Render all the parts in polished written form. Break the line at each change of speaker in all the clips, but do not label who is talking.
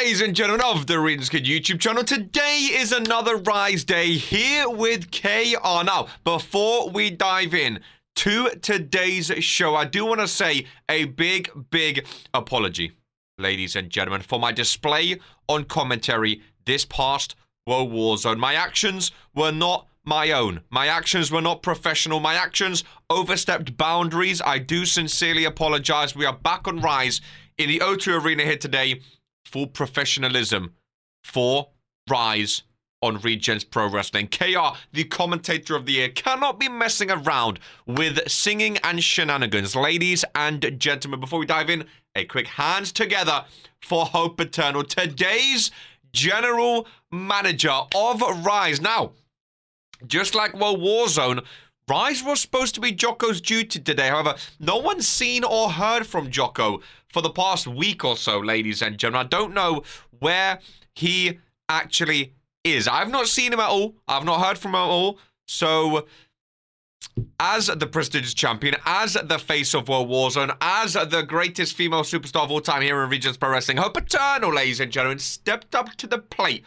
ladies and gentlemen of the Regentskid YouTube channel. Today is another Rise Day here with KR. Now, before we dive in to today's show, I do want to say a big apology, ladies and gentlemen, for my display on commentary this past World War Zone. My actions were not my own. My actions were not professional. My actions overstepped boundaries. I do sincerely apologize. We are back on Rise in the O2 Arena here today. Full professionalism for Rise on Regents Pro Wrestling. KR, the commentator of the year, cannot be messing around with singing and shenanigans. Ladies and gentlemen, before we dive in, a quick hands together for Hope Eternal, today's general manager of Rise. Now, just like World War Zone, Rise was supposed to be Jocko's duty today. However, no one's seen or heard from Jocko for the past week or so, ladies and gentlemen. I don't know where he actually is. I've not seen him at all. I've not heard from him at all. So, as the prestigious champion, as the face of World War Zone, as the greatest female superstar of all time here in Regents Pro Wrestling, Hope Eternal, ladies and gentlemen, stepped up to the plate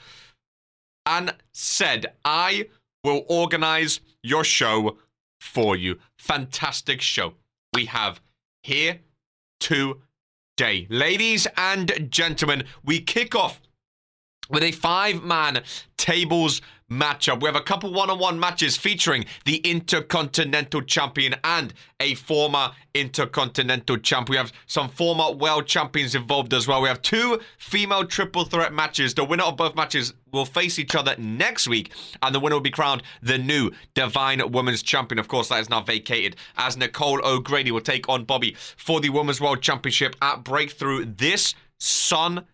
and said, I will organize your show for you. Fantastic show we have here today. Ladies and gentlemen, we kick off with a 5-man tables matchup. We have a couple one-on-one matches featuring the Intercontinental Champion and a former Intercontinental Champ. We have some former World Champions involved as well. We have 2 female triple threat matches. The winner of both matches will face each other next week, and the winner will be crowned the new Divine Women's Champion. Of course, that is now vacated, as Nicole O'Grady will take on Bobby for the Women's World Championship at Breakthrough this Sunday.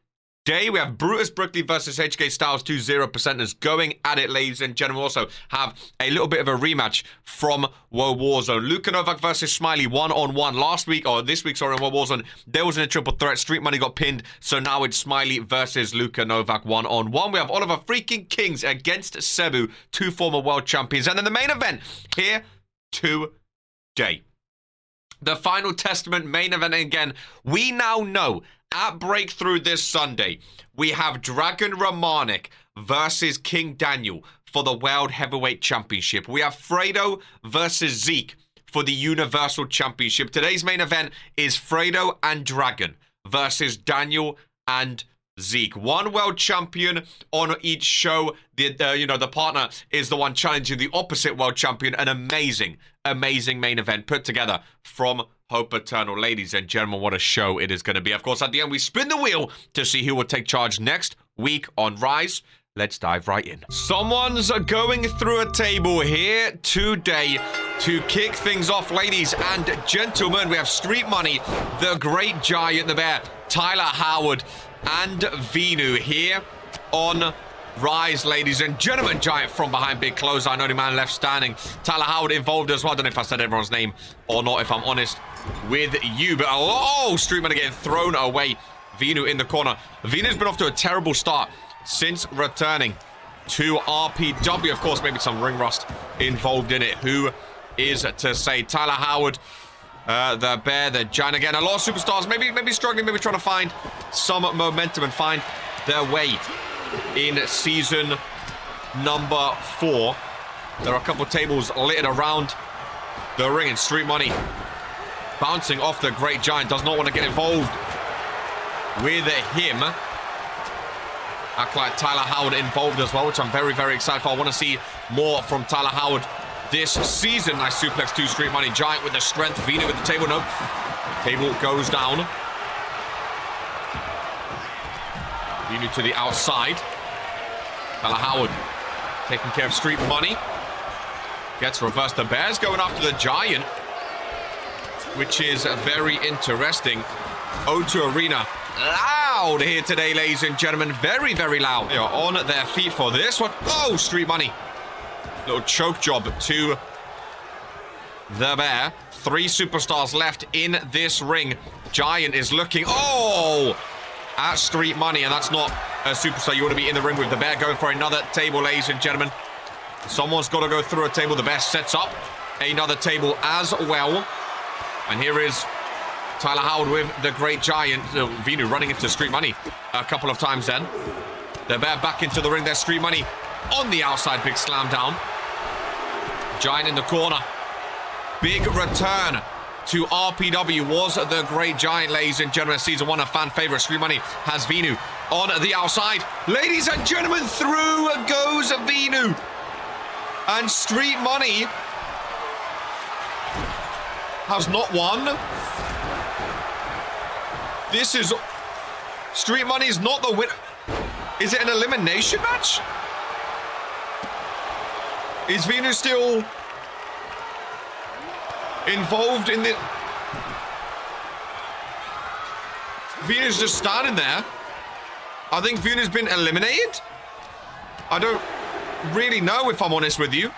We have Brutus Brookley versus HK Styles, 2 0%ers going at it, ladies and gentlemen. We also have a little bit of a rematch from World War Zone. Luka Novak versus Smiley, 1-on-1. Last week, or this week, sorry, in World War Zone, there wasn't a triple threat. Street Money got pinned, so now it's Smiley versus Luka Novak, 1-on-1. We have Oliver freaking Kings against Cebu, 2 former world champions. And then the main event here today. The Final Testament main event again. We now know at Breakthrough this Sunday, we have Dragon Romanik versus King Daniel for the World Heavyweight Championship. We have Fredo versus Zeke for the Universal Championship. Today's main event is Fredo and Dragon versus Daniel and Zeke. One world champion on each show. The partner is the one challenging the opposite world champion. An amazing main event put together from Hope Eternal. Ladies and gentlemen, what a show it is going to be. Of course, at the end, we spin the wheel to see who will take charge next week on Rise. Let's dive right in. Someone's going through a table here today to kick things off, ladies and gentlemen. We have Street Money, the Great Giant, the Bear, Tyler Howard, and Venu here on Rise, ladies and gentlemen. Giant from behind, big clothesline, only man left standing. Tyler Howard involved as well. I don't know if I said everyone's name or not, if I'm honest with you. But Street Money getting thrown away. Venu in the corner. Venu's been off to a terrible start since returning to RPW. Of course, maybe some ring rust involved in it. Who is to say? Tyler Howard, the Bear, the Giant again. A lot of superstars maybe struggling, maybe trying to find some momentum and find their way in season number 4. There are a couple tables littered around the ring, and Street Money bouncing off the Great Giant. Does not want to get involved with him. Act like Tyler Howard involved as well, which I'm very excited for. I want to see more from Tyler Howard this season. Nice suplex to Street Money. Giant with the strength. Venu with the table. Nope. Table goes down. Venu to the outside. Tyler Howard taking care of Street Money. Gets reversed. The Bear's going after the Giant, which is very interesting. O2 Arena loud here today, ladies and gentlemen. Very loud. They are on their feet for this one. Oh, Street Money. Little choke job to the Bear. 3 superstars left in this ring. Giant is looking at Street Money, and that's not a superstar you want to be in the ring with. The Bear going for another table, ladies and gentlemen. Someone's got to go through a table. The Bear sets up another table as well. And here is Tyler Howard with the Great Giant. Venu running into Street Money a couple of times then. The Bear back into the ring. There's Street Money on the outside. Big slam down. Giant in the corner. Big return to RPW was the Great Giant, ladies and gentlemen. Season 1, a fan favorite. Street Money has Venu on the outside. Ladies and gentlemen, through goes Venu. And Street Money has not won. This is... Street Money is not the winner. Is it an elimination match? Is Venu still involved in the... Venu's just standing there. I think Venu's been eliminated. I don't really know, if I'm honest with you.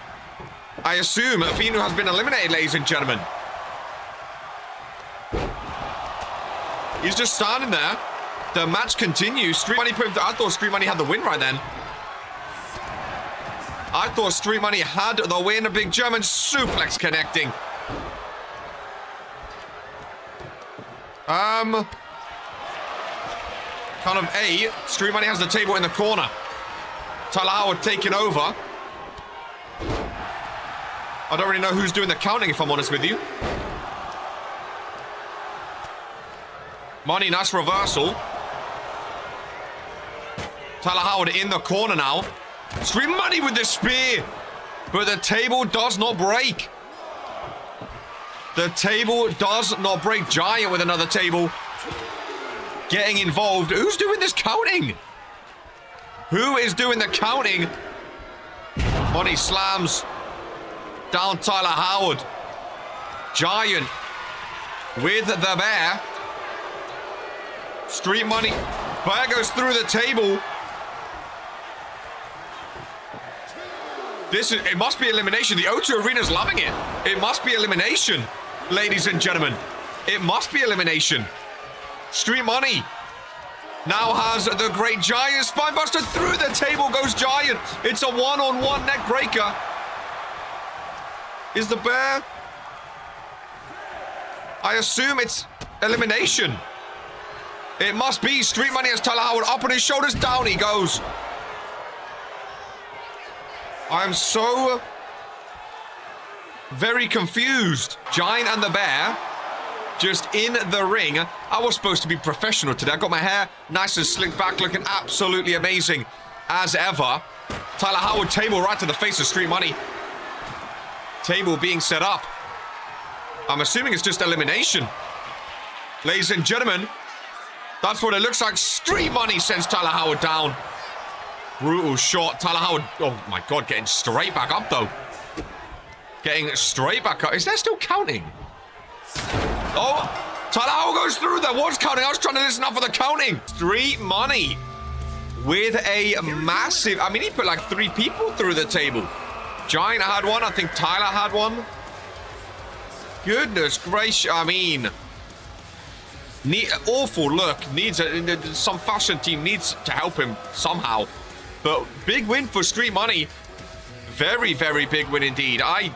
I assume Venu has been eliminated, ladies and gentlemen. He's just standing there. The match continues. Street Money I thought Street Money had the win right then. I thought Street Money had the win. A big German suplex connecting. Kind of A. Street Money has the table in the corner. Tyler Howard taking over. I don't really know who's doing the counting, if I'm honest with you. Money, nice reversal. Tyler Howard in the corner now. Street Money with the spear. But the table does not break. The table does not break. Giant with another table. Getting involved. Who's doing this counting? Who is doing the counting? Money slams down Tyler Howard. Giant with the Bear. Street Money. Bear goes through the table. It must be elimination. The O2 Arena's loving it. It must be elimination, ladies and gentlemen. It must be elimination. Street Money now has the Great Giant. Spinebuster through the table goes Giant. It's a one-on-one neck breaker. Is the Bear? I assume it's elimination. It must be. Street Money has Tyler Howard up on his shoulders. Down he goes. I'm so very confused. Giant and the Bear just in the ring. I was supposed to be professional today. I got my hair nice and slicked back, looking absolutely amazing as ever. Tyler Howard table right to the face of Street Money. Table being set up. I'm assuming it's just elimination. Ladies and gentlemen, that's what it looks like. Street Money sends Tyler Howard down. Brutal shot. Tyler Howard, oh my God, getting straight back up though. Getting straight back up. Is there still counting? Oh, Tyler Howard goes through there. What's counting? I was trying to listen up for the counting. Street Money with a massive... I mean, he put like 3 people through the table. Giant had one. I think Tyler had one. Goodness gracious. I mean... awful look. Some fashion team needs to help him somehow. But big win for Street Money. Very, very big win indeed. I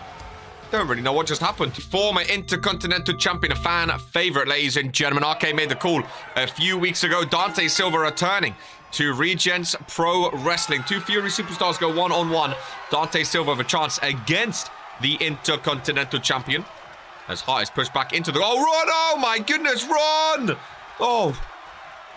don't really know what just happened. Former Intercontinental Champion, a fan favorite, ladies and gentlemen. RK made the call a few weeks ago. Dante Silva returning to Regents Pro Wrestling. 2 Fury superstars go one-on-one. Dante Silva with a chance against the Intercontinental Champion. As Hart is pushed back into the... Oh, run! Oh, my goodness, run! Oh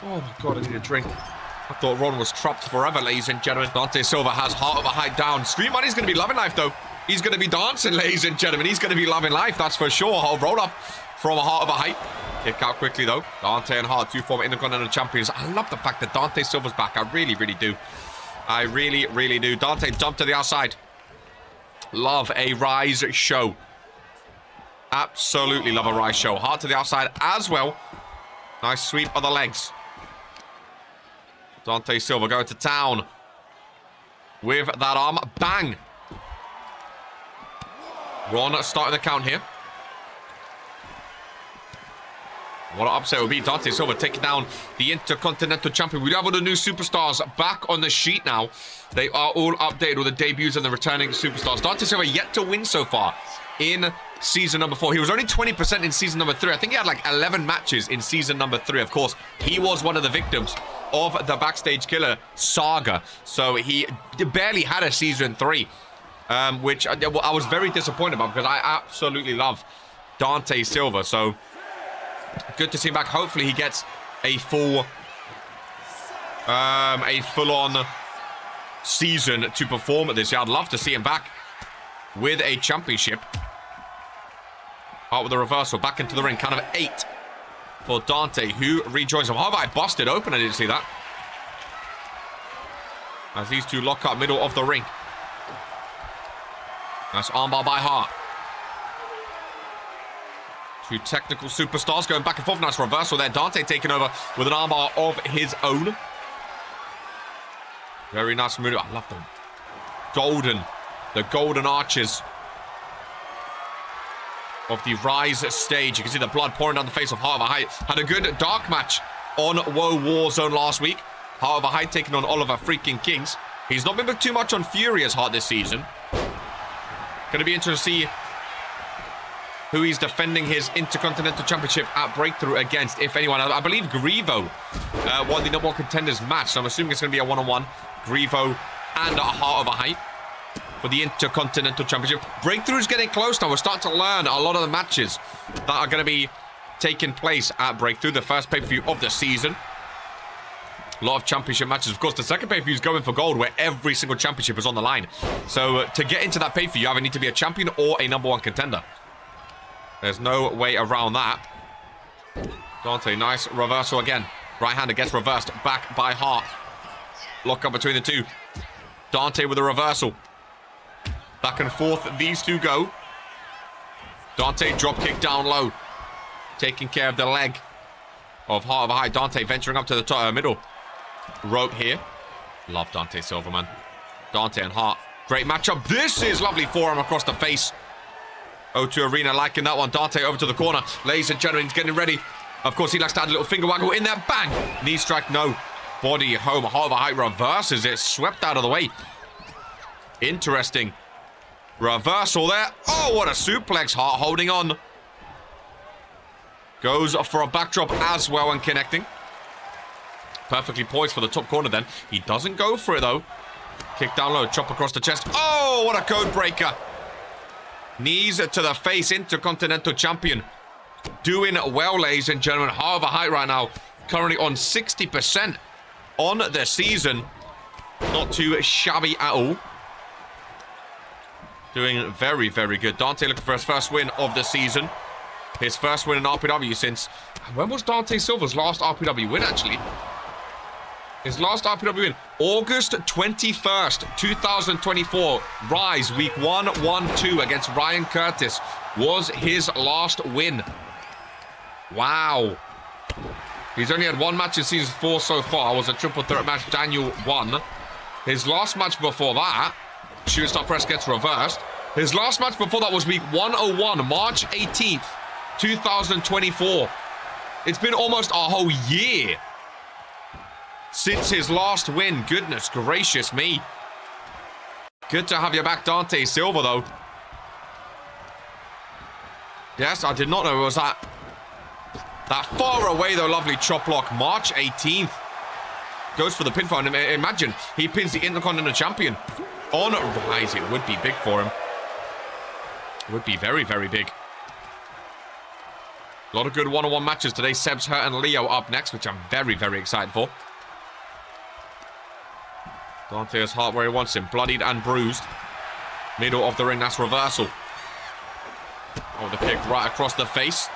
my God, I need a drink. I thought Ron was trapped forever, ladies and gentlemen. Dante Silva has Heart of a Height down. Street Money's going to be loving life, though. He's going to be dancing, ladies and gentlemen. He's going to be loving life, that's for sure. I'll roll up from a Heart of a Height. Kick out quickly, though. Dante and Hart, 2 former Intercontinental Champions. I love the fact that Dante Silva's back. I really, really do. I really, really do. Dante jumped to the outside. Love a Rise show. Absolutely love a Rise show. Hart to the outside as well. Nice sweep of the legs. Dante Silva going to town with that arm. Bang. Ron starting the count here. What an upset it would be. Dante Silva taking down the Intercontinental Champion. We have all the new superstars back on the sheet now. They are all updated, all the debuts and the returning superstars. Dante Silva yet to win so far in season number 4. He was only 20% in season number 3. I think he had like 11 matches in season number 3. Of course, he was one of the victims of the Backstage Killer saga. So he barely had a season 3, which I was very disappointed about because I absolutely love Dante Silva. So good to see him back. Hopefully he gets a full-on season to perform at this year. I'd love to see him back with a championship. Out with a reversal, back into the ring. Count of 8 for Dante, who rejoins him. How about I busted open? I didn't see that. As these two lock up middle of the ring. Nice armbar by Hart. Two technical superstars going back and forth. Nice reversal there. Dante taking over with an armbar of his own. Very nice move. I love them. The golden arches of the Rise stage. You can see the blood pouring down the face of Heart of a Height. Had a good dark match on Woe Warzone last week. Heart of a Height taking on Oliver freaking Kings. He's not been too much on Fury as Heart this season. Going to be interesting to see who he's defending his Intercontinental Championship at Breakthrough against, if anyone. I believe Grievo won the number 1 contenders match, so I'm assuming it's going to be a one-on-one. Grievo and Heart of a Height for the Intercontinental Championship. Breakthrough's getting close now. We're starting to learn a lot of the matches that are going to be taking place at Breakthrough, the first pay-per-view of the season. A lot of championship matches. Of course, the second pay-per-view is going for gold, where every single championship is on the line. So to get into that pay-per-view, you either need to be a champion or a number 1 contender. There's no way around that. Dante, nice reversal again. Right-hander gets reversed back by Hart. Lock up between the two. Dante with a reversal. Back and forth, these two go. Dante drop kick down low. Taking care of the leg of Heart of a Height. Dante venturing up to the top, middle rope here. Love Dante Silva, man. Dante and Hart. Great matchup. This is lovely forearm across the face. O2 Arena liking that one. Dante over to the corner. Ladies and gentlemen, he's getting ready. Of course, he likes to add a little finger waggle in there. Bang! Knee strike, no. Body home. Heart of a Height reverses it. Swept out of the way. Interesting. Reversal there. Oh, what a suplex. Hart holding on. Goes for a backdrop as well and connecting. Perfectly poised for the top corner then. He doesn't go for it though. Kick down low. Chop across the chest. Oh, what a code breaker. Knees to the face. Intercontinental Champion. Doing well, ladies and gentlemen. Heart of a Height right now. Currently on 60% on the season. Not too shabby at all. Doing very, very good. Dante looking for his first win of the season. His first win in RPW since... When was Dante Silva's last RPW win, actually? His last RPW win. August 21st, 2024. Rise, week 1-1-2 against Ryan Curtis was his last win. Wow. He's only had 1 match in season 4 so far. It was a triple threat match. Daniel won. His last match before that... Shooting star press gets reversed. His last match before that was week 101, March 18th, 2024. It's been almost a whole year since his last win. Goodness gracious me. Good to have you back, Dante Silva, though. Yes, I did not know it was that far away, though. Lovely chop block. March 18th. Goes for the pinfall. And imagine, he pins the Intercontinental Champion. On Rise, it would be big for him. Would be very, very big. A lot of good one-on-one matches today. Seb's Hurt and Leo up next, which I'm very, very excited for. Dante has Hart where he wants him. Bloodied and bruised. Middle of the ring, that's reversal. Oh, the kick right across the face.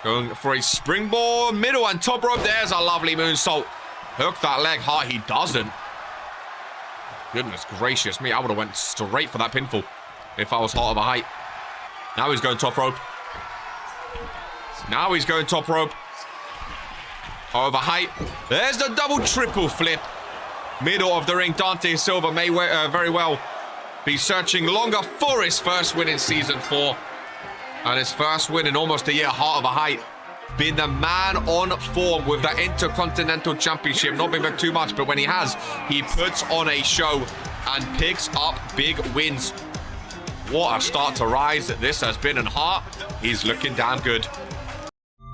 Going for a springboard. Middle and top rope. There's a lovely moonsault. Hook that leg. Hart, he doesn't. Goodness gracious me, I would have went straight for that pinfall if I was Heart of a Height. Now he's going top rope. Now he's going top rope. Heart of a Height. There's the double triple flip. Middle of the ring. Dante Silva may very well be searching longer for his first win in season 4. And his first win in almost a year. Heart of a Height. Been the man on form with the Intercontinental Championship. Not been back too much, but when he has, he puts on a show and picks up big wins. what a start to Rise this has been, and Hart, he's looking damn good.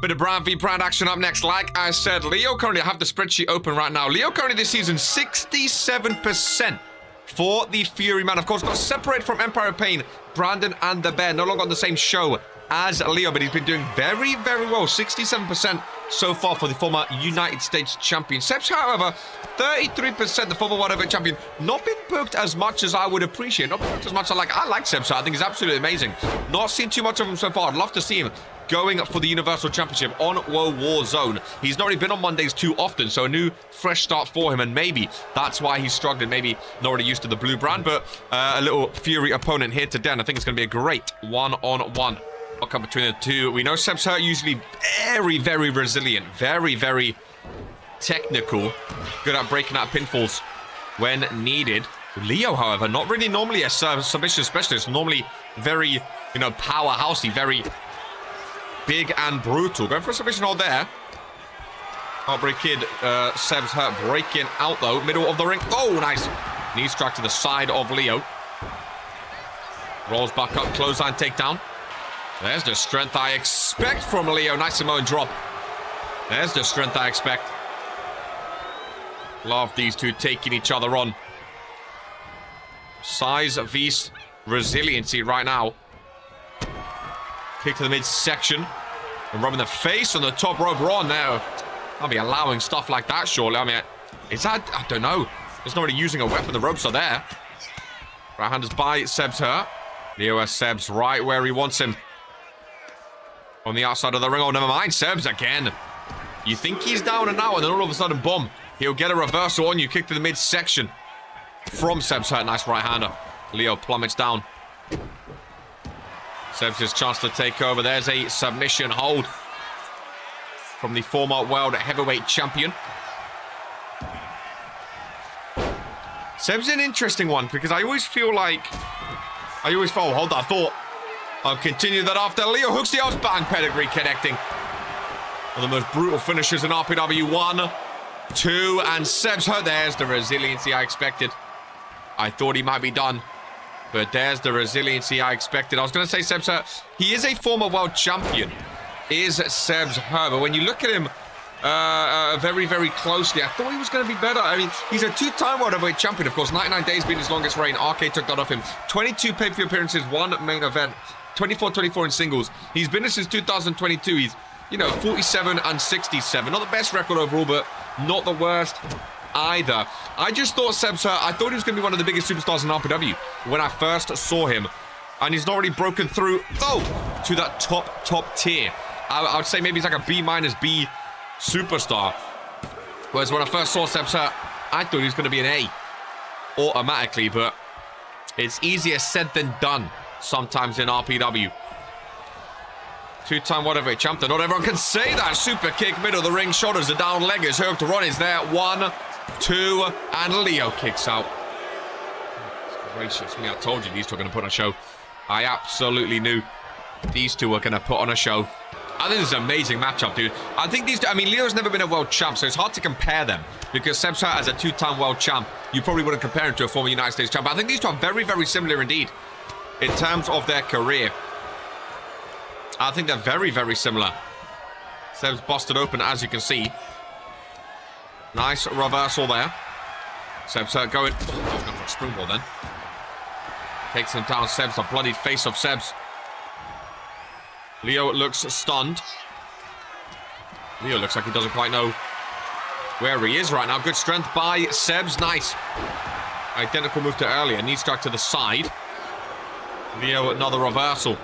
Bit of brand v brand action up next. Like I said, Leo currently, I have the spreadsheet open right now. Leo currently this season, 67% for the Fury Man. Of course, got separated from Empire of Pain, Brandon and the Bear. No longer on the same show as Leo, but he's been doing very, very well. 67% so far for the former United States champion. Sebs, however, 33%, the former World Heavyweight champion. Not been booked as much as I would appreciate. Not been booked as much as I like Sebs. I think he's absolutely amazing. Not seen too much of him so far. I'd love to see him going for the Universal Championship on World War Zone. He's not really been on Mondays too often, so a new, fresh start for him, and maybe that's why he's struggling. Maybe not really used to the blue brand, but a little Fury opponent here today, and I think it's going to be a great one-on-one. Come between the two. We know Sebs Hurt usually very, very resilient, very, very technical, good at breaking out pinfalls when needed. Leo, however, not really normally a submission specialist, normally very, you know, powerhousey, very big and brutal. Going for a submission hold there. Heartbreak Kid, Sebs Hurt breaking out though, middle of the ring. Oh, nice. Knee strike to the side of Leo. Rolls back up, clothesline takedown. There's the strength I expect from Leo. Nice Samoan drop. There's the strength I expect. Love these two taking each other on. Size vs resiliency right now. Kick to the midsection. And rubbing the face on the top rope. Ron now. I'll be allowing stuff like that, surely. I mean, is that... I don't know. He's not really using a weapon. The ropes are there. Right hand is by Sebs Hurt. Leo has Sebs right where he wants him. On the outside of the ring. Oh, never mind. Sebs again. You think he's down and out, and then all of a sudden, boom. He'll get a reversal on you. Kick to the midsection from Sebs Hurt. Nice right-hander. Leo plummets down. Sebs' chance to take over. There's a submission hold from the former World Heavyweight Champion. Sebs an interesting one, because I always feel like... oh, hold that thought. I'll continue that after. Leo hooks the out, bang, pedigree connecting. One of the most brutal finishes in RPW. 1, 2, and Sebs Hurt. There's the resiliency I expected. I thought he might be done, but there's the resiliency I expected. I was going to say Sebs Hurt. He is a former world champion, is Sebs Hurt. But when you look at him very, very closely, I thought he was going to be better. I mean, he's a two-time World Heavyweight champion, of course. 99 days being his longest reign. RK took that off him. 22 pay-per-view appearances, 1 main event. 24-24 in singles. He's been there since 2022. He's, you know, 47 and 67. Not the best record overall, but not the worst either. I just thought Sebs Hurt, I thought he was going to be one of the biggest superstars in RPW when I first saw him. And he's not really broken through, to that top tier. I would say maybe he's like a B- B superstar. Whereas when I first saw Sebs Hurt, I thought he was going to be an A automatically, but it's easier said than done sometimes in RPW. Two-time World Heavyweight champion. Not everyone can say that. Super kick, middle of the ring, shoulders are down, leg is hooked. Ron is there. 1, 2, and Leo kicks out. Gracious me, I told you these two are going to put on a show. I absolutely knew these two were going to put on a show. I think this is an amazing matchup, dude. I think these two, I mean, Leo's never been a world champ, so it's hard to compare them. Because Sebs Hurt as a two-time world champ, you probably wouldn't compare him to a former United States champ. But I think these two are very, very similar indeed in terms of their career. I think they're very, very similar. Sebs busted open, as you can see. Nice reversal there. Sebs going... oh, I was going for a springboard then. Takes him down, Sebs, the bloodied face of Sebs. Leo looks stunned. Leo looks like he doesn't quite know where he is right now. Good strength by Sebs. Nice. Identical move to earlier. Knee strike to the side. Leo, another reversal.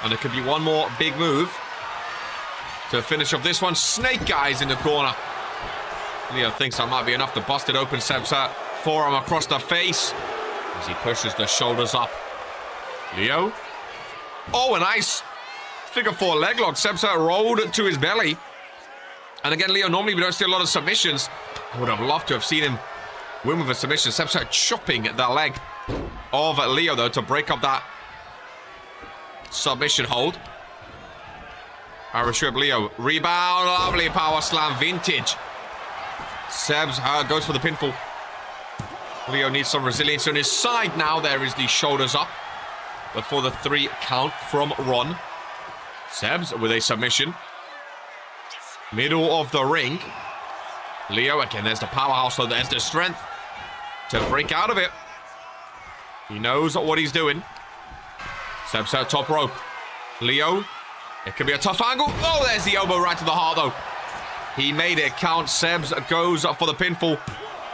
And it could be one more big move to finish off this one. Snake eyes in the corner. Leo thinks that might be enough to bust it open. Sebs Hurt, forearm across the face as he pushes the shoulders up. Leo. Oh, a nice figure 4 leg lock. Sebs Hurt rolled to his belly. And again, Leo, normally we don't see a lot of submissions. I would have loved to have seen him win with a submission. Sebs Hurt chopping the leg of Leo, though, to break up that submission hold. Irish whip, Leo. Rebound, lovely power slam, vintage. Sebs Hurt goes for the pinfall. Leo needs some resilience on his side now. There is the shoulders up. before the 3 count from Ron. Sebs with a submission. Middle of the ring. Leo, again, there's the powerhouse, so there's the strength to break out of it. He knows what he's doing. Sebs at top rope. Leo, it could be a tough angle. Oh, there's the elbow right to the heart, though. He made it count. Sebs goes for the pinfall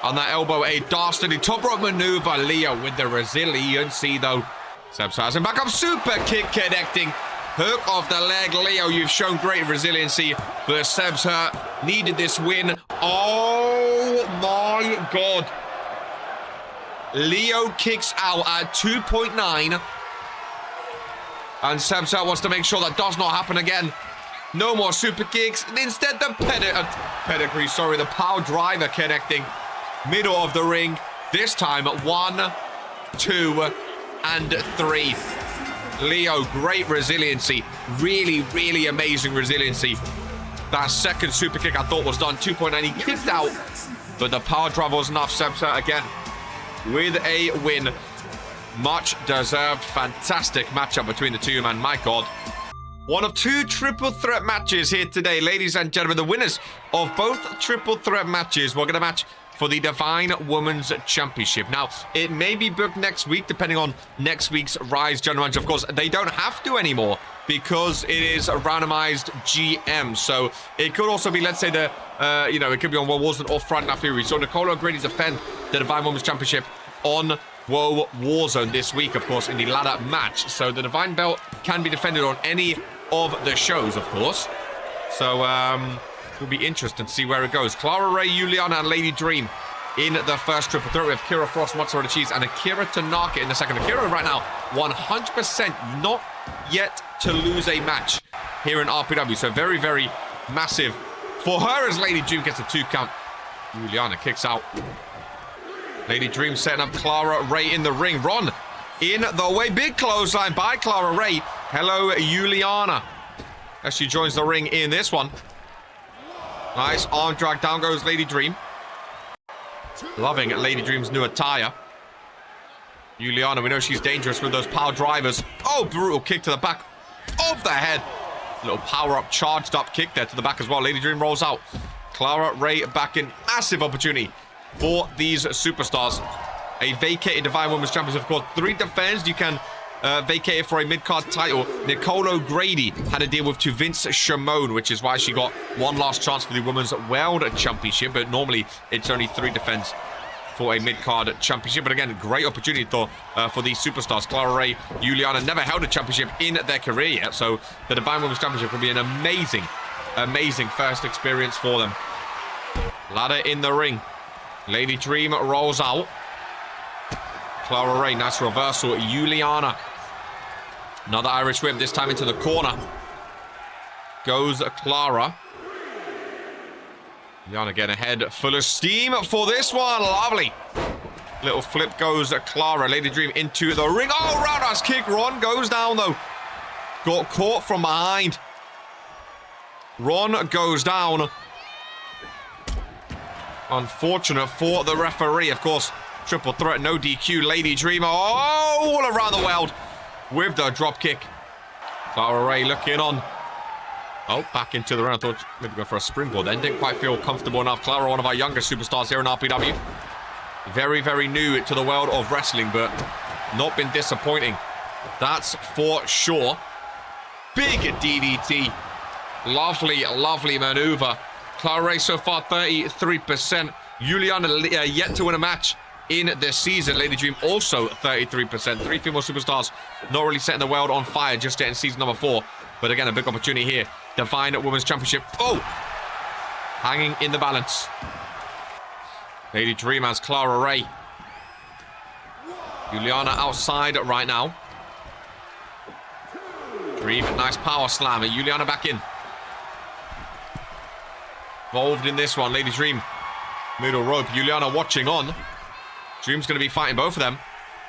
on that elbow. A dastardly top rope maneuver. Leo with the resiliency, though. Sebs has him back up. Super kick connecting. Hook off the leg. Leo, you've shown great resiliency, but Sebs needed this win. Oh my God. Leo kicks out at 2.9. And Sebs wants to make sure that does not happen again. No more super kicks. Instead, the pedigree, sorry, the power driver connecting. Middle of the ring. This time, 1, 2, and 3. Leo, great resiliency. Really, really amazing resiliency. That second super kick I thought was done. 2.9. He kicked out, but the power driver was enough. Sebs again with a win. Much deserved. Fantastic matchup between the two, man. My God. One of 2 triple threat matches here today, ladies and gentlemen. The winners of both triple threat matches. We're going to match for the Divine Women's Championship. Now, it may be booked next week, depending on next week's Rise General Manager. Of course, they don't have to anymore because it is a randomized GM. So it could also be, let's say, it could be on World Warzone or Friday Night Fury. So Nicole O'Grady defend the Divine Women's Championship on World Warzone this week, of course, in the ladder match. So the Divine Belt can be defended on any of the shows, of course. So, it'll be interesting to see where it goes. Clara Ray, Juliana, and Lady Dream in the first triple threat. We have Kira Frost, Mozzarella Cheese, and Akira Tanaka in the second. Akira right now, 100% not yet to lose a match here in RPW. So very, very massive for her as Lady Dream gets a 2 count. Juliana kicks out. Lady Dream setting up Clara Ray in the ring. Ron in the way. Big clothesline by Clara Ray. Hello, Juliana. As she joins the ring in this one. Nice arm drag. Down goes Lady Dream. Loving Lady Dream's new attire. Juliana, we know she's dangerous with those power drivers. Oh, brutal kick to the back of the head. Little power-up, charged-up kick there to the back as well. Lady Dream rolls out. Clara Ray back in. Massive opportunity for these superstars. A vacated Divine Women's Championship. Of course, 3 defends. You can vacate it for a mid-card title. Nicole O'Grady had a deal with to Vince Shimon, which is why she got one last chance for the Women's World Championship. But normally, it's only 3 defends for a mid-card championship. But again, great opportunity though for these superstars. Clara Ray, Juliana never held a championship in their career yet. So the Divine Women's Championship will be an amazing, amazing first experience for them. Ladder in the ring. Lady Dream rolls out. Clara Ray, nice reversal. Juliana. Another Irish whip, this time into the corner. Goes Clara. Juliana getting ahead, full of steam for this one. Lovely. Little flip goes Clara. Lady Dream into the ring. Oh, roundhouse kick. Ron goes down, though. Got caught from behind. Ron goes down. Unfortunate for the referee, of course. Triple threat, no DQ. Lady Dreamer, all around the world with the drop kick. Clara Ray looking on. Oh, back into the ring. I thought maybe go for a springboard then. Didn't quite feel comfortable enough. Clara, one of our younger superstars here in RPW. Very, very new to the world of wrestling, but not been disappointing. That's for sure. Big DDT. Lovely, lovely maneuver. Clara Ray so far 33%. Juliana yet to win a match in this season. Lady Dream also 33%. 3 female superstars not really setting the world on fire just yet in season number 4. But again, a big opportunity here. Divine Women's Championship. Oh! Hanging in the balance. Lady Dream has Clara Ray. Juliana outside right now. Dream, nice power slam. Juliana back in. Involved in this one, Lady Dream. Middle rope, Juliana watching on. Dream's going to be fighting both of them.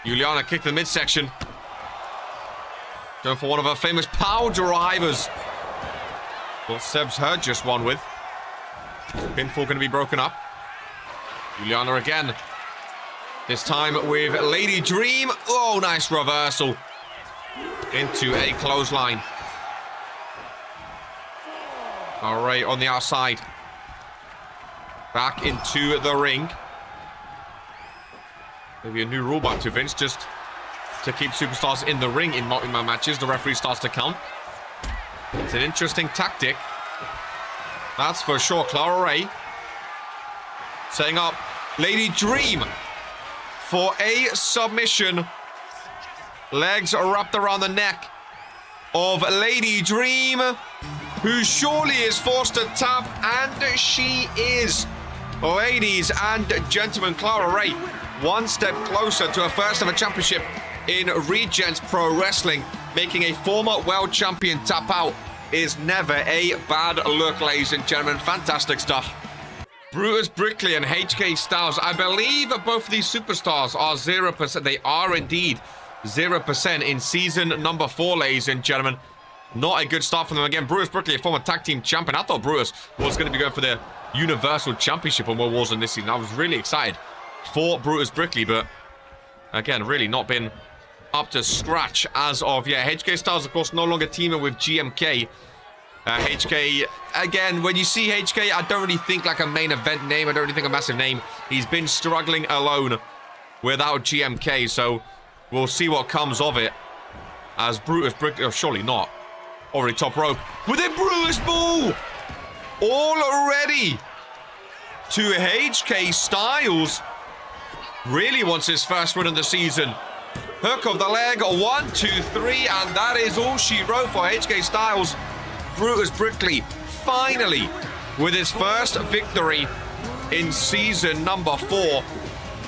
Juliana kicked the midsection. Going for one of her famous power drivers. What Sebs heard just one with. Pinfall going to be broken up. Juliana again. This time with Lady Dream. Oh, nice reversal. into a clothesline. All right, on the outside. Back into the ring. Maybe a new rule back to Vince, just to keep superstars in the ring in multi-man matches. The referee starts to count. It's an interesting tactic. That's for sure. Clara Ray setting up Lady Dream for a submission. Legs are wrapped around the neck of Lady Dream, who surely is forced to tap, and she is. Ladies and gentlemen, Clara Ray one step closer to her first ever championship in Regents Pro Wrestling. Making a former world champion tap out is never a bad look, ladies and gentlemen. Fantastic stuff. Brutus Brickley and HK Styles. I believe both of these superstars are 0%. They are indeed 0% in season number 4, ladies and gentlemen. Not a good start for them. Again, Brutus Brickley, a former tag team champion. I thought Brutus was going to be going for the Universal Championship on World Wars in this season. I was really excited for Brutus Brickley, but again, really not been up to scratch as of yet. HK Styles, of course, no longer teaming with GMK. HK, again, when you see HK, I don't really think like a main event name. I don't really think a massive name. He's been struggling alone without GMK, so we'll see what comes of it. As Brutus Brickley, oh, surely not. Already top rope with a Brutus Bull already to HK Styles. Really wants his first win of the season. Hook of the leg, 1, 2, 3, and that is all she wrote for HK Styles. Brutus Brickley finally with his first victory in season number 4.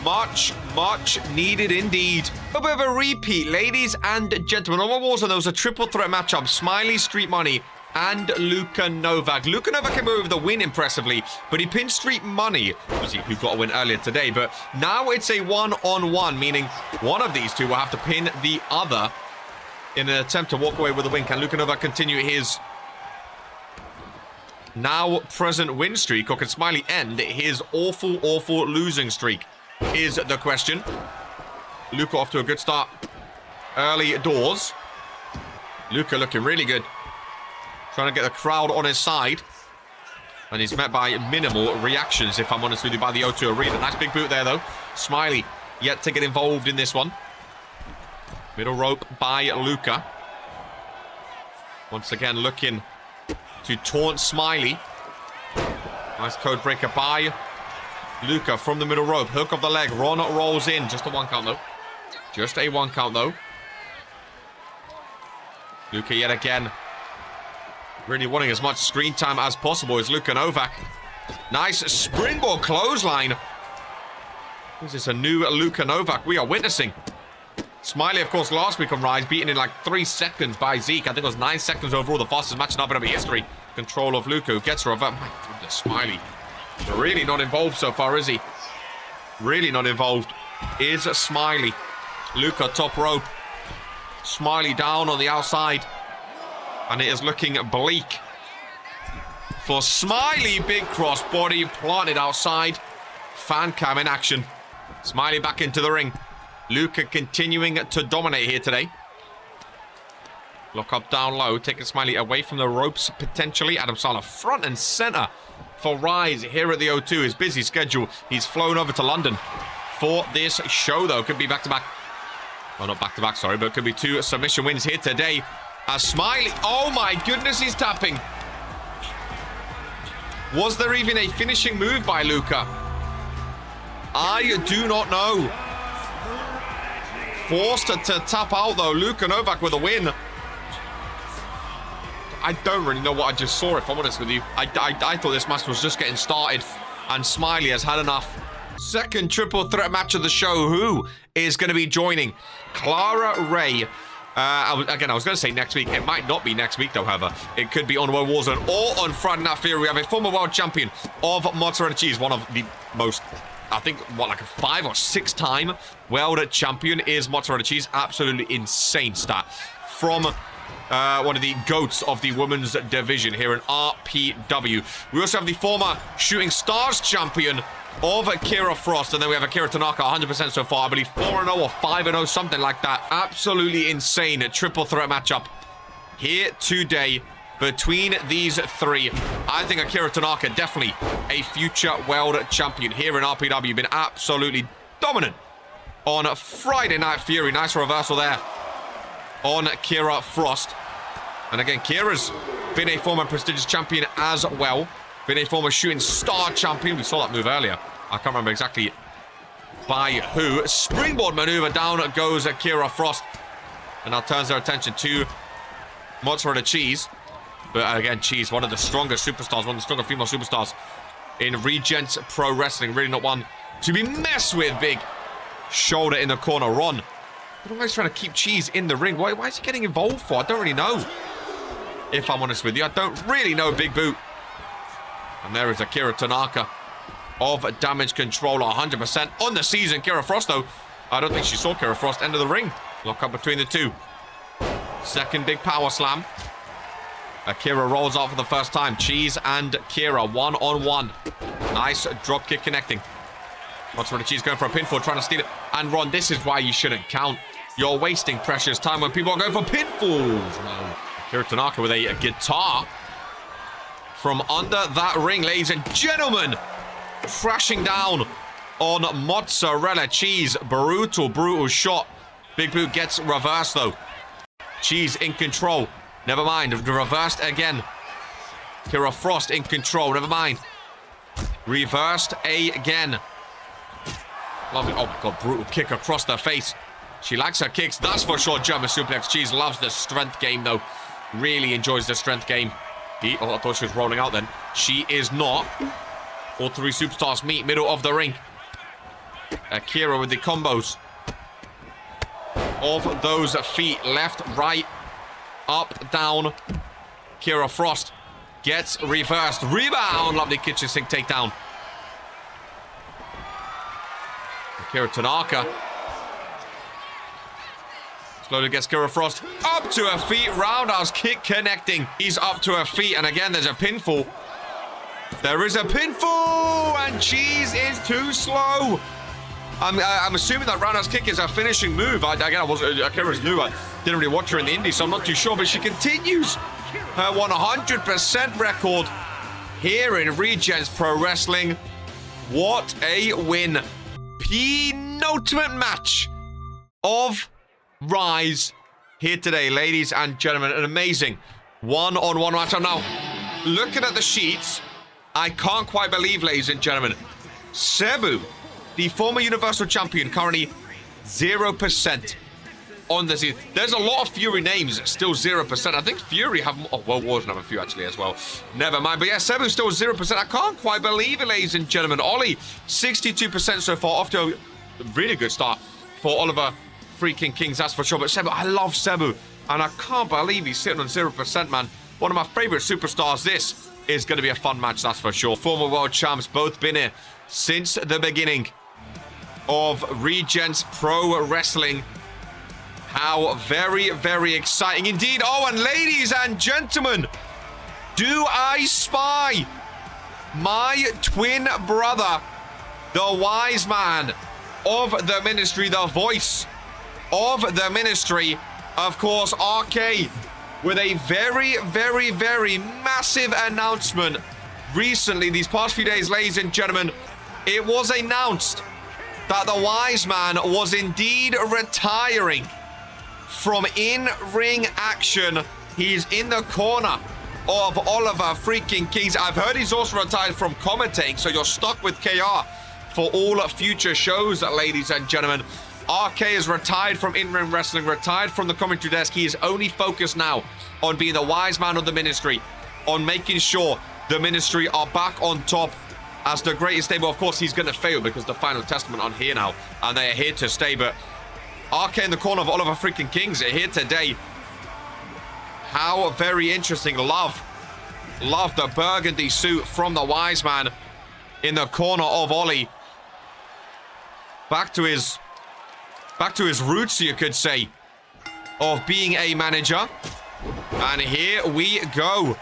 Much, much needed indeed. A bit of a repeat, ladies and gentlemen. On Warzone, there was a triple threat matchup. Smiley, Street Money, and Luka Novak. Luka Novak came away with the win impressively, but he pinned Street Money, obviously, who got a win earlier today. But now it's a one-on-one, meaning one of these two will have to pin the other in an attempt to walk away with a win. Can Luka Novak continue his now present win streak, or can Smiley end his awful, awful losing streak? Is the question. Luka off to a good start early doors. Luka looking really good. Trying to get the crowd on his side. And he's met by minimal reactions, if I'm honest with you, by the O2 Arena. Nice big boot there, though. Smiley yet to get involved in this one. Middle rope by Luka. Once again, looking to taunt Smiley. Nice code breaker by Luka from the middle rope. Hook of the leg. Ron rolls in. Just a 1 count, though. Just a 1 count, though. Luka yet again. Really wanting as much screen time as possible is Luka Novak. Nice springboard clothesline. Is this a new Luka Novak we are witnessing? Smiley, of course, last week on Rise, beaten in like 3 seconds by Zeke. I think it was 9 seconds overall, the fastest match in RPW history. Control of Luka, who gets revert. My goodness, Smiley. Really not involved so far, is he? Really not involved. Is Smiley. Luka top rope. Smiley down on the outside. And it is looking bleak for Smiley. Big crossbody planted outside. Fan cam in action. Smiley back into the ring. Luka continuing to dominate here today. Lock up down low, taking Smiley away from the ropes potentially. Adam Sala front and center for Rise here at the O2. His busy schedule. He's flown over to London for this show, though. Could be back-to-back. Well, not back-to-back, sorry, but could be 2 submission wins here today. As Smiley, oh my goodness, he's tapping. Was there even a finishing move by Luka? I do not know. Forced to tap out, though. Luka Novak with a win. I don't really know what I just saw, if I'm honest with you. I thought this match was just getting started, and Smiley has had enough. Second triple threat match of the show. Who is going to be joining Clara Ray? I was going to say next week. It might not be next week, though, however. It could be on World Warzone or on Friday Night Fear. We have a former world champion of Mozzarella Cheese, one of the most, I think, what, like a 5 or 6 time world champion is Mozzarella Cheese. Absolutely insane stat from one of the GOATs of the women's division here in RPW. We also have the former Shooting Stars champion of Kira Frost. And then we have Akira Tanaka, 100% so far. I believe 4-0 or 5-0, something like that. Absolutely insane triple threat matchup here today between these three. I think Akira Tanaka, definitely a future world champion here in RPW. Been absolutely dominant on Friday Night Fury. Nice reversal there on Kira Frost. And again, Kira's been a former prestigious champion as well. Been a former shooting star champion. We saw that move earlier. I can't remember exactly by who. Springboard maneuver. Down goes Kira Frost. And now turns their attention to mozzarella cheese. But again, cheese, one of the strongest superstars, one of the stronger female superstars in Regents Pro Wrestling. Really not one to be messed with. Big shoulder in the corner. Ron, but always trying to keep cheese in the ring. Why is he getting involved for? I don't really know. If I'm honest with you, I don't really know, Big Boot. And there is Akira Tanaka of Damage Control, 100% on the season. Kira Frost, though, I don't think she saw Kira Frost end of the ring. Lock up between the two. Second big power slam. Akira rolls out for the first time. Cheese and Kira, one-on-one. Nice drop kick connecting. Mozzarella Cheese going for a pinfall, trying to steal it. And Ron, this is why you shouldn't count. You're wasting precious time when people are going for pinfalls. No. Akira Tanaka with a guitar from under that ring, ladies and gentlemen. Crashing down on Mozzarella Cheese. Brutal shot. Big Boot gets reversed, though. Cheese in control. Never mind. Reversed again. Kira Frost in control. Never mind. Reversed again. Lovely. Oh, my God. Brutal kick across the face. She likes her kicks. That's for sure. German suplex. Cheese loves the strength game, though. Really enjoys the strength game. Oh, I thought she was rolling out then. She is not. All three superstars meet middle of the ring. Akira with the combos of those feet. Left, right, up, down. Kira Frost gets reversed. Rebound. Lovely kitchen sink takedown. Akira Tanaka slowly gets Kira Frost up to her feet. Roundhouse kick connecting. He's up to her feet. And again, there's a pinfall. There is a pinfall. And Cheese is too slow. I'm assuming that roundhouse kick is her finishing move. Again, Akira's new. I didn't really watch her in the indies, so I'm not too sure. But she continues her 100% record here in Regents Pro Wrestling. What a win. Penultimate match of Rise here today, ladies and gentlemen. An amazing one-on-one match. I'm now looking at the sheets. I can't quite believe, ladies and gentlemen, Cebu, the former Universal Champion, currently 0% on the season. There's a lot of Fury names, still 0%. I think Fury have... Oh, well, Warzone have a few, actually, as well. Never mind. But yeah, Cebu's still 0%. I can't quite believe it, ladies and gentlemen. Ollie, 62% so far. Off to a really good start for Oliver freaking Kings, that's for sure. But Cebu, I love Cebu. And I can't believe he's sitting on 0%, man. One of my favorite superstars. This is going to be a fun match, that's for sure. Former world champs, both been here since the beginning of Regents Pro Wrestling. How very, very exciting indeed. Oh, and ladies and gentlemen, do I spy my twin brother, the wise man of the ministry, the voice of the ministry, of course, RK, with a very, very, very massive announcement recently, these past few days, ladies and gentlemen. It was announced that the wise man was indeed retiring from in-ring action. He's in the corner of Oliver freaking Kings. I've heard he's also retired from commentating, so you're stuck with KR for all future shows, ladies and gentlemen. RK is retired from in-ring wrestling, retired from the commentary desk. He is only focused now on being the wise man of the ministry, on making sure the ministry are back on top as the greatest stable. Of course, he's going to fail because the Final Testament are here now, and they are here to stay. But RK in the corner of Oliver freaking Kings are here today. How very interesting. Love the burgundy suit from the wise man in the corner of Ollie. Back to his roots, you could say, of being a manager. And here we go.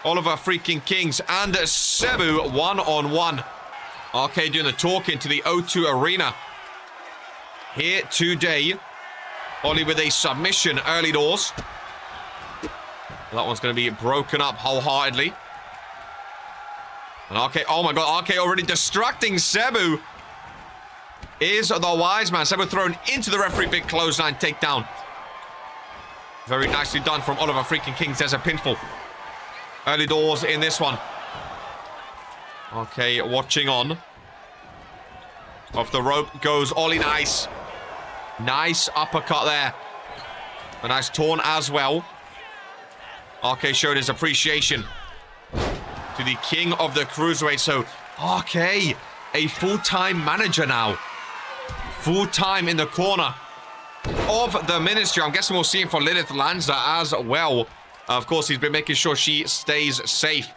Oliver freaking Kings and Cebu one-on-one. RK doing the talking to the O2 Arena. Here today. Ollie with a submission early doors. That one's going to be broken up wholeheartedly. And RK, oh my god, RK already distracting Cebu. Is the wise man. Cebu thrown into the referee, big clothesline takedown. Very nicely done from Oliver freaking Kings. There's a pinfall. Early doors in this one. Okay, watching on. Off the rope goes Ollie. Nice. Nice uppercut there. A nice torn as well. RK showed his appreciation to the king of the cruiserweight. So RK, a full-time manager now. Full-time in the corner of the ministry. I'm guessing we'll see him for Lilith Lanza as well. Of course, he's been making sure she stays safe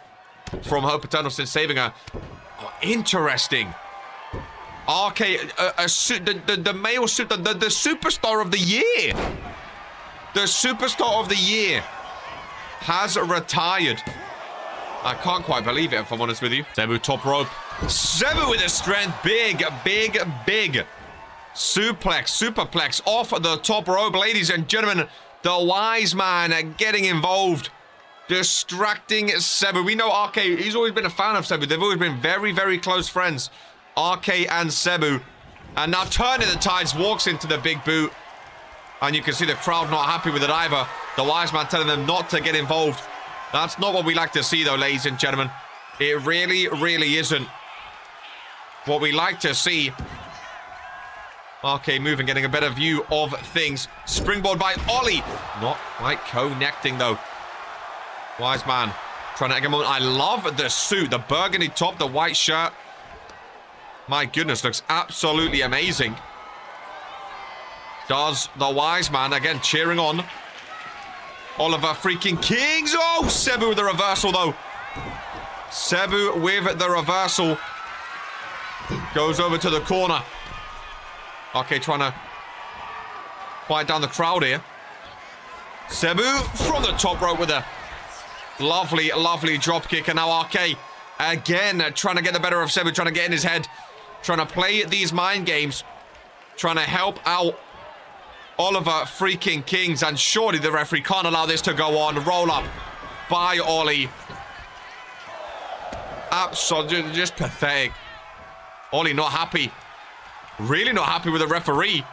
from her paternal sin, saving her. Oh, interesting. RK, the male, the superstar of the year. The superstar of the year has retired. I can't quite believe it, if I'm honest with you. Cebu top rope. Cebu with the strength. Big, big, big. Superplex off the top rope. Ladies and gentlemen, the wise man getting involved. Distracting Cebu. We know RK, he's always been a fan of Cebu. They've always been very, very close friends. RK and Cebu. And now turning the tides, walks into the big boot. And you can see the crowd not happy with it either. The wise man telling them not to get involved. That's not what we like to see, though, ladies and gentlemen. It really, really isn't what we like to see. RK moving, getting a better view of things. Springboard by Ollie. Not quite connecting, though. Wise man trying to get a moment. I love the suit. The burgundy top, the white shirt. My goodness, looks absolutely amazing. Does the wise man, again, cheering on. Oliver freaking Kings. Oh, Cebu with the reversal, though. Cebu with the reversal. Goes over to the corner. Okay, trying to quiet down the crowd here. Cebu from the top rope with a lovely, lovely drop kick. And now RK again trying to get the better of Cebu, trying to get in his head. Trying to play these mind games. Trying to help out Oliver freaking Kings. And surely the referee can't allow this to go on. Roll up by Ollie. Absolutely just pathetic. Ollie not happy. Really not happy with the referee.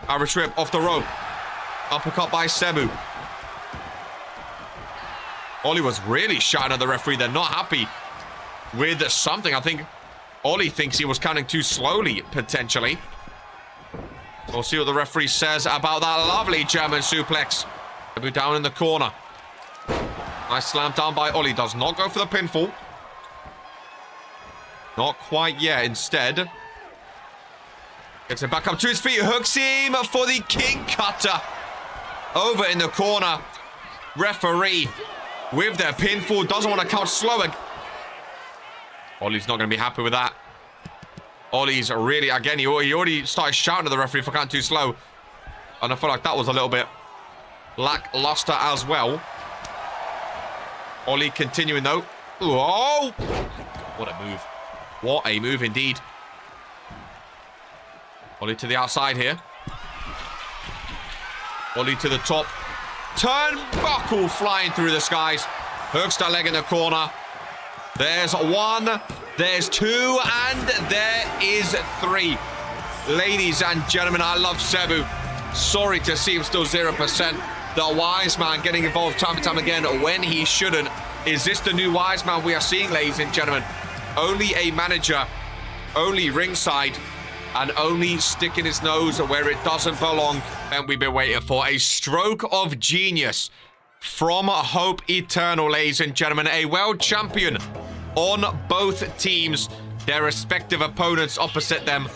Irish whip off the rope. Uppercut by Cebu. Ollie was really shouting at the referee. They're not happy with something. I think Ollie thinks he was counting too slowly, potentially. We'll see what the referee says about that lovely German suplex. Cebu down in the corner. Nice slam down by Ollie. Does not go for the pinfall. Not quite yet. Instead, gets him back up to his feet. Hooks him for the king cutter. Over in the corner. Referee with their pinfall. Doesn't want to count slower. Ollie's not going to be happy with that. Ollie's really, again, he already started shouting at the referee for counting too slow. And I feel like that was a little bit lackluster as well. Ollie continuing though. Oh! What a move. What a move indeed. Ollie to the outside here. Ollie to the top. Turnbuckle flying through the skies. Hooks that leg in the corner. There's one. There's two. And there is three. Ladies and gentlemen, I love Cebu. Sorry to see him still 0%. The wise man getting involved time and time again when he shouldn't. Is this the new wise man we are seeing, ladies and gentlemen? Only a manager, only ringside, and only sticking his nose where it doesn't belong. And we've been waiting for a stroke of genius from Hope Eternal, ladies and gentlemen. A world champion on both teams, their respective opponents opposite them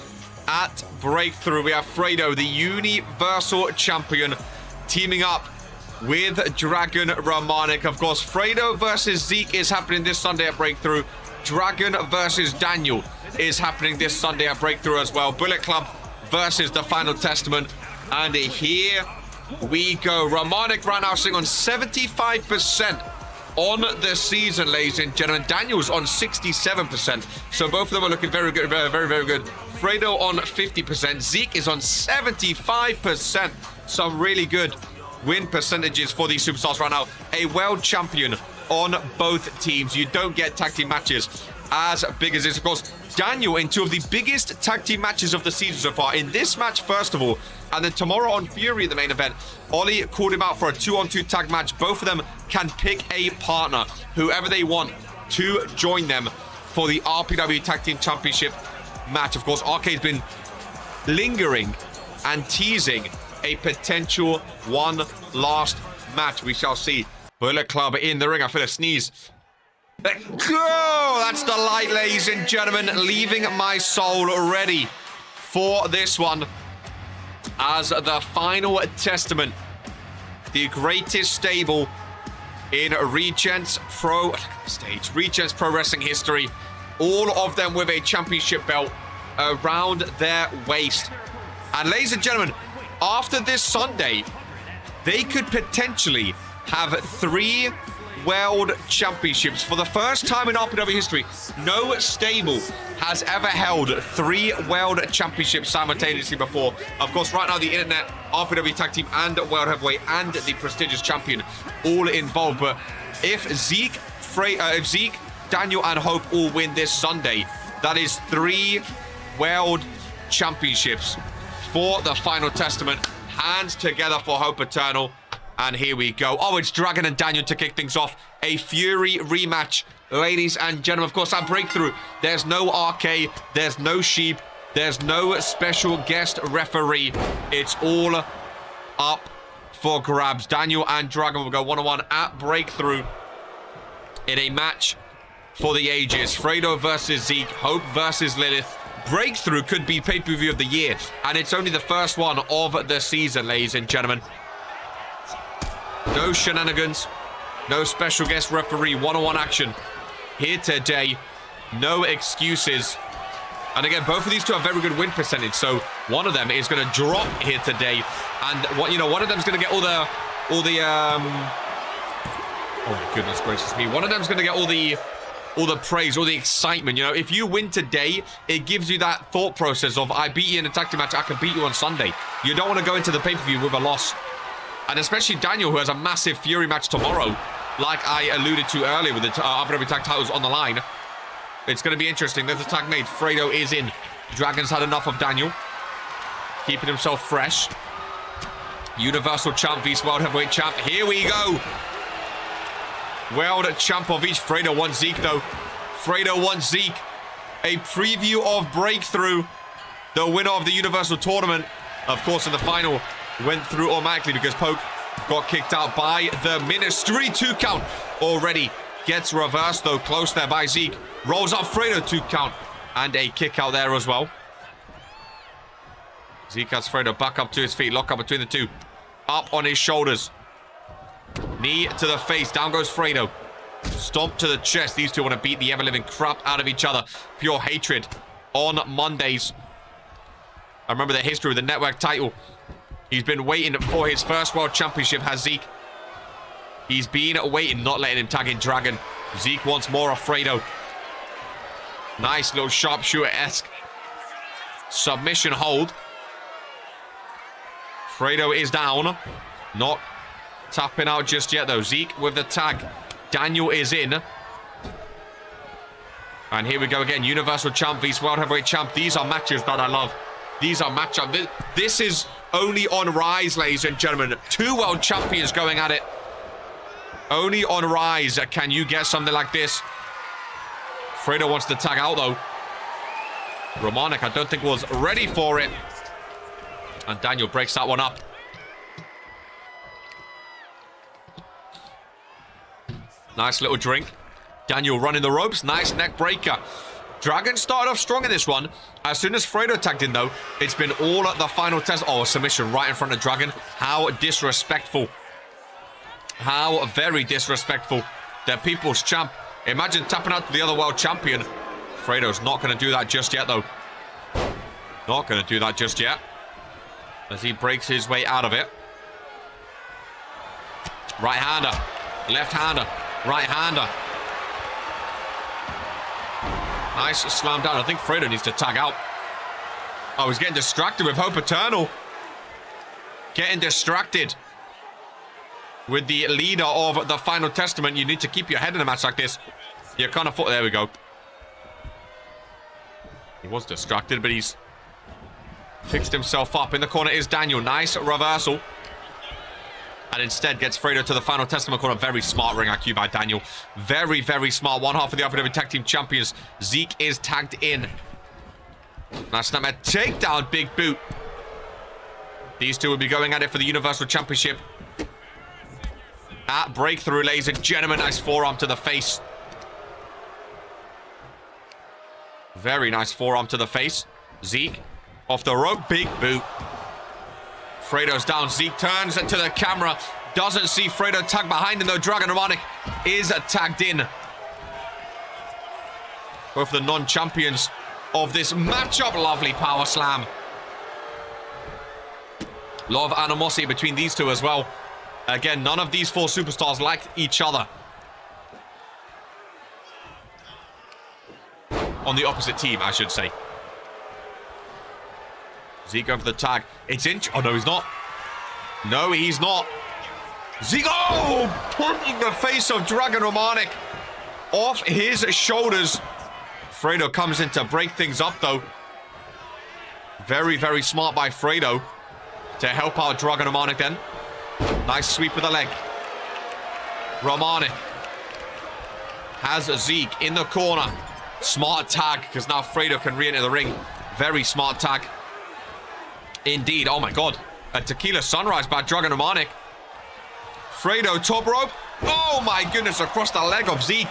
at Breakthrough. We have Fredo, the Universal Champion, teaming up with Dragon Romanik. Of course, Fredo versus Zeke is happening this Sunday at Breakthrough. Dragon versus Daniel is happening this Sunday at Breakthrough as well. Bullet Club versus the Final Testament. And here we go. Romanik right now sitting on 75% on the season, ladies and gentlemen. Daniel's on 67%. So both of them are looking very good, very good. Fredo on 50%. Zeke is on 75%. Some really good win percentages for these superstars right now. A world champion on both teams. You don't get tag team matches as big as this. Of course, Daniel in two of the biggest tag team matches of the season so far. In this match, first of all, and then tomorrow on Fury, the main event, Ollie called him out for a 2-on-2 tag match. Both of them can pick a partner, whoever they want, to join them for the RPW Tag Team Championship match. Of course, RK's been lingering and teasing a potential one last match. We shall see. Bullet Club in the ring. I feel a sneeze. Go! That's the light, ladies and gentlemen. Leaving my soul ready for this one as the final testament. The greatest stable in Regents Pro Wrestling history. All of them with a championship belt around their waist. And ladies and gentlemen, after this Sunday, they could potentially have 3 World Championships. For the first time in RPW history, no stable has ever held 3 World Championships simultaneously before. Of course, right now, the Internet, RPW Tag Team, and World Heavyweight, and the prestigious champion all involved. But if Zeke, Daniel, and Hope all win this Sunday, that is 3 World Championships for the final testament. Hands together for Hope Eternal. And here we go. Oh, it's Dragon and Daniel to kick things off. A Fury rematch, ladies and gentlemen. Of course, our breakthrough. There's no RK. There's no Sheep. There's no special guest referee. It's all up for grabs. Daniel and Dragon will go one-on-one at breakthrough in a match for the ages. Fredo versus Zeke. Hope versus Lilith. Breakthrough could be pay-per-view of the year. And it's only the first one of the season, ladies and gentlemen. No shenanigans, no special guest referee, one-on-one action here today. No excuses. And again, both of these two have very good win percentage, so one of them is going to drop here today. And one of them's going to get all the oh my goodness gracious me. One of them's going to get all the praise, all the excitement. You know, if you win today, it gives you that thought process of, I beat you in a tag team match, I can beat you on Sunday. You don't want to go into the pay-per-view with a loss. And especially Daniel, who has a massive Fury match tomorrow, like I alluded to earlier with the RPW tag titles on the line. It's going to be interesting. There's a tag made. Fredo is in. Dragon's had enough of Daniel. Keeping himself fresh. Universal Champ vs World Heavyweight Champ. Here we go. World Champ of each. Fredo wants Zeke, though. Fredo wants Zeke. A preview of Breakthrough. The winner of the Universal Tournament. Of course, in the final, went through automatically because Poke got kicked out by the Ministry. 2 count already. Gets reversed, though. Close there by Zeke. Rolls up Fredo. 2 count. And a kick out there as well. Zeke has Fredo back up to his feet. Lock up between the two. Up on his shoulders. Knee to the face. Down goes Fredo. Stomp to the chest. These two want to beat the ever-living crap out of each other. Pure hatred on Mondays. I remember the history with the network title. He's been waiting for his first world championship, has Zeke. He's been waiting, not letting him tag in Dragon. Zeke wants more of Fredo. Nice little sharpshooter-esque submission hold. Fredo is down. Not tapping out just yet, though. Zeke with the tag. Daniel is in. And here we go again. Universal Champ vs World Heavyweight Champ. These are matches that I love. These are matchups. This is only on Rise, ladies and gentlemen. 2 world champions going at it. Only on Rise can you get something like this. Fredo wants to tag out, though. Romanik, I don't think, was ready for it. And Daniel breaks that one up. Nice little drink. Daniel running the ropes. Nice neck breaker. Dragon started off strong in this one. As soon as Fredo tagged in, though, it's been all at the final test. Oh, a submission right in front of Dragon. How disrespectful. How very disrespectful. Their people's champ. Imagine tapping out to the other world champion. Fredo's not going to do that just yet, though. Not going to do that just yet. As he breaks his way out of it. Right-hander. Left-hander. Right-hander. Nice slam down. I think Fredo needs to tag out. Oh, he's getting distracted with Hope Eternal. Getting distracted with the leader of the Final Testament. You need to keep your head in a match like this. You kind of... There we go. He was distracted, but he's fixed himself up. In the corner is Daniel. Nice reversal. And instead gets Fredo to the Final Testament corner. Very smart ring IQ by Daniel. Very, very smart. One half of the RPW Tag Team Champions. Zeke is tagged in. Nice nightmare takedown. Big boot. These two will be going at it for the Universal Championship. At Breakthrough, ladies and gentlemen. Nice forearm to the face. Very nice forearm to the face. Zeke off the rope. Big boot. Fredo's down. Zeke turns to the camera. Doesn't see Fredo tag behind him, though. Dragon Harmonic is tagged in. Both the non-champions of this matchup. Lovely power slam. A lot of animosity between these two as well. Again, none of these four superstars like each other. On the opposite team, I should say. Zeke going for the tag. It's in... Oh, no, he's not. No, he's not. Zeke... Oh! Punching the face of Dragon Harmonic off his shoulders. Fredo comes in to break things up, though. Very, very smart by Fredo to help out Dragon Harmonic then. Nice sweep with the leg. Harmonic has Zeke in the corner. Smart tag, because now Fredo can re-enter the ring. Very smart tag. Indeed. Oh my god. A tequila sunrise by Dragon Harmonic. Fredo top rope. Oh my goodness, across the leg of Zeke.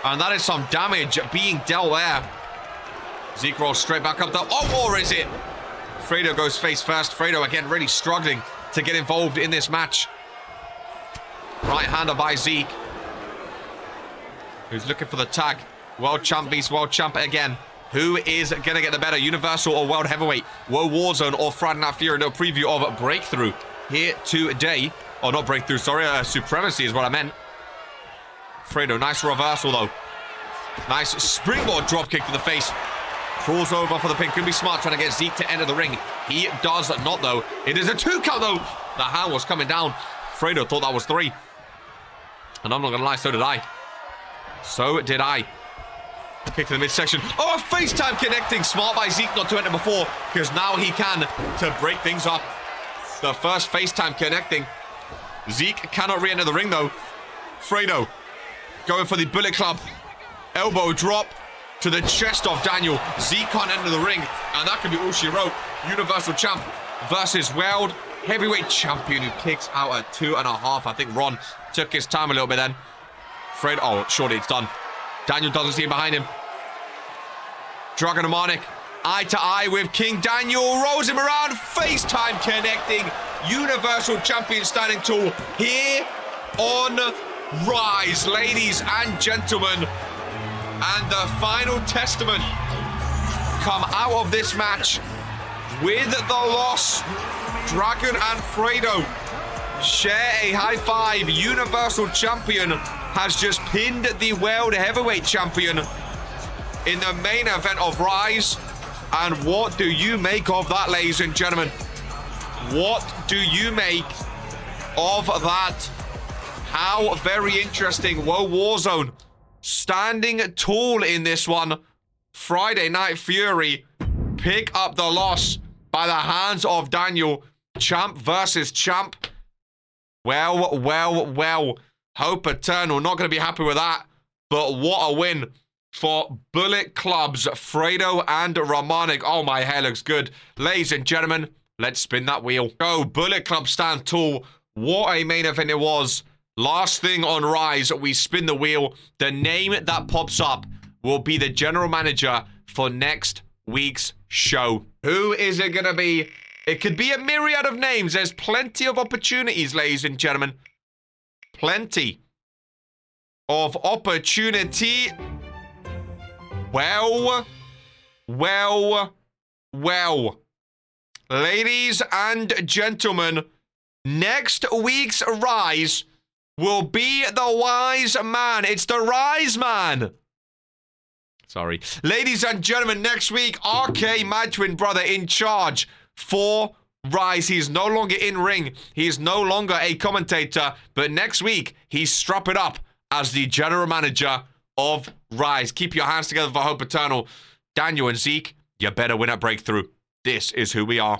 And that is some damage being dealt there. Zeke rolls straight back up the... Oh, or is it? Fredo goes face first. Fredo again really struggling to get involved in this match. Right-hander by Zeke. Who's looking for the tag. World champ vs world champ again. Who is going to get the better? Universal or World Heavyweight? Woe Warzone or Friday Night Fury? No preview of Breakthrough here today. Oh, not Breakthrough, sorry. Supremacy is what I meant. Fredo, nice reversal though. Nice springboard dropkick to the face. Crawls over for the pin. Could be smart trying to get Zeke to enter the ring. He does not though. It is a 2 count though. The hand was coming down. Fredo thought that was 3. And I'm not going to lie, so did I. So did I. Kick to the midsection. Oh, FaceTime connecting. Smart by Zeke not to enter before, because now he can to break things up. The first FaceTime connecting. Zeke cannot re-enter the ring though. Fredo going for the Bullet Club. Elbow drop to the chest of Daniel. Zeke can't enter the ring, and that could be all she wrote. Universal Champ versus World Heavyweight Champion, who kicks out at 2.5. I think Ron took his time a little bit then. Fred, oh, surely it's done. Daniel doesn't see him behind him. Dragon Harmonic, eye to eye with King Daniel. Rolls him around. FaceTime connecting. Universal Champion standing tall here on Rise, ladies and gentlemen. And the Final Testament come out of this match with the loss. Dragon and Fredo share a high five. Universal Champion has just pinned the World Heavyweight Champion in the main event of Rise. And what do you make of that, ladies and gentlemen? What do you make of that? How very interesting. Woe Warzone standing tall in this one. Friday Night Fury pick up the loss by the hands of Daniel. Champ versus champ. Well, well, well. Hope Eternal, not going to be happy with that. But what a win for Bullet Clubs, Fredo and Harmonic. Oh, my hair looks good. Ladies and gentlemen, let's spin that wheel. Oh, Bullet Club stand tall. What a main event it was. Last thing on Rise, we spin the wheel. The name that pops up will be the general manager for next week's show. Who is it going to be? It could be a myriad of names. There's plenty of opportunities, ladies and gentlemen. Plenty of opportunity. Well. Ladies and gentlemen, next week's Rise will be the wise man. It's the Rise Man. Sorry. Ladies and gentlemen, next week, RK, my twin brother, in charge for Rise. He's no longer in ring. He's no longer a commentator. But next week, he's strapping up as the general manager of Rise. Keep your hands together for Hope Eternal. Daniel and Zeke, you better win at Breakthrough. This is who we are.